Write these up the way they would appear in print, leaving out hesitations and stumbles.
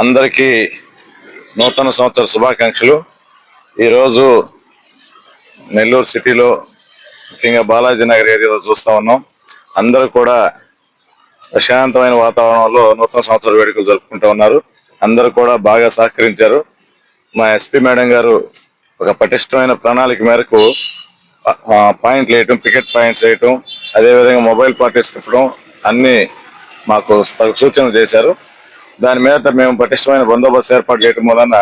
అందరికీ నూతన సంవత్సర శుభాకాంక్షలు. ఈరోజు నెల్లూరు సిటీలో ముఖ్యంగా బాలాజీ నగర్ ఏరియాలో చూస్తూ ఉన్నాం. అందరూ కూడా ప్రశాంతమైన వాతావరణంలో నూతన సంవత్సర వేడుకలు జరుపుకుంటూ ఉన్నారు. అందరూ కూడా బాగా సహకరించారు. మా ఎస్పీ మేడం గారు ఒక పటిష్టమైన ప్రణాళిక మేరకు పాయింట్లు వేయటం, పికెట్ పాయింట్స్ వేయటం, అదేవిధంగా మొబైల్ పార్టీస్ ఇవ్వడం అన్ని మాకు సూచనలు చేశారు. దాని మీద మేము పటిష్టమైన బందోబస్తు ఏర్పాటు చేయడం వలన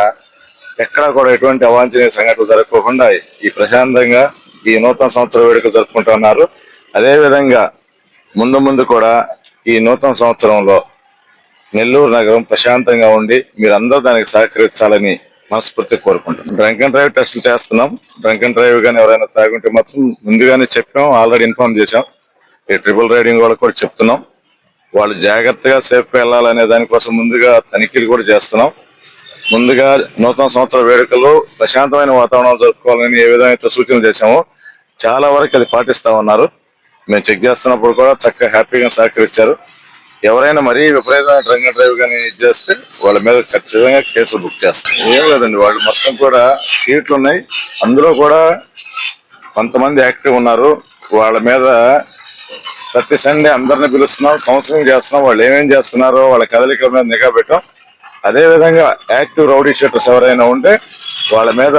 ఎక్కడా కూడా ఎటువంటి అవాంఛనీయ సంఘటనలు జరగకుండా ఈ ప్రశాంతంగా ఈ నూతన సంవత్సర వేడుకలు జరుపుకుంటూ ఉన్నారు. అదేవిధంగా ముందు కూడా ఈ నూతన సంవత్సరంలో నెల్లూరు నగరం ప్రశాంతంగా ఉండి మీరందరూ దానికి సహకరించాలని మనస్ఫూర్తిగా కోరుకుంటున్నాం. డ్రంక్ అండ్ డ్రైవ్ టెస్టులు చేస్తున్నాం. డ్రంక్ అండ్ డ్రైవ్ కానీ ఎవరైనా తాగుంటే మాత్రం ముందుగానే చెప్పాం, ఆల్రెడీ ఇన్ఫార్మ్ చేశాం. ఈ ట్రిపుల్ రైడింగ్ వాళ్ళకి కూడా చెప్తున్నాం. వాళ్ళు జాగ్రత్తగా సేఫ్గా వెళ్ళాలనే దానికోసం ముందుగా తనిఖీలు కూడా చేస్తున్నాం. ముందుగా నూతన సంవత్సర వేడుకలు ప్రశాంతమైన వాతావరణంలో జరుపుకోవాలని ఏ విధంగా సూచనలు చేశామో చాలా వరకు అది పాటిస్తా ఉన్నారు. మేము చెక్ చేస్తున్నప్పుడు కూడా చక్కగా హ్యాపీగా సహకరించారు. ఎవరైనా మరీ విపరీతమైన డ్రంక్ అండ్ డ్రైవ్ కానీ ఇది చేస్తే వాళ్ళ మీద ఖచ్చితంగా కేసులు బుక్ చేస్తాం. ఏం లేదండి, వాళ్ళు మొత్తం కూడా షీట్లు ఉన్నాయి. అందులో కూడా కొంతమంది యాక్టివ్ ఉన్నారు. వాళ్ళ మీద ప్రతి సండే అందరిని పిలుస్తున్నాం, కౌన్సిలింగ్ చేస్తున్నాం. వాళ్ళు ఏమేం చేస్తున్నారో వాళ్ళ కదలికల మీద నిఘా పెట్టాం. అదేవిధంగా యాక్టివ్ రౌడీ షీటర్స్ ఎవరైనా ఉంటే వాళ్ళ మీద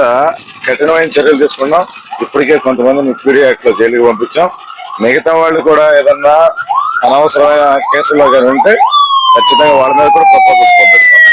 కఠినమైన చర్యలు తీసుకున్నాం. ఇప్పటికే కొంతమందిని పీడీ యాక్ట్ లో జైలుకి పంపించాం. మిగతా వాళ్ళు కూడా ఏదన్నా అనవసరమైన కేసుల్లో కానీ ఉంటే ఖచ్చితంగా వాళ్ళ మీద కూడా ప్రపోజల్స్ పంపిస్తాం.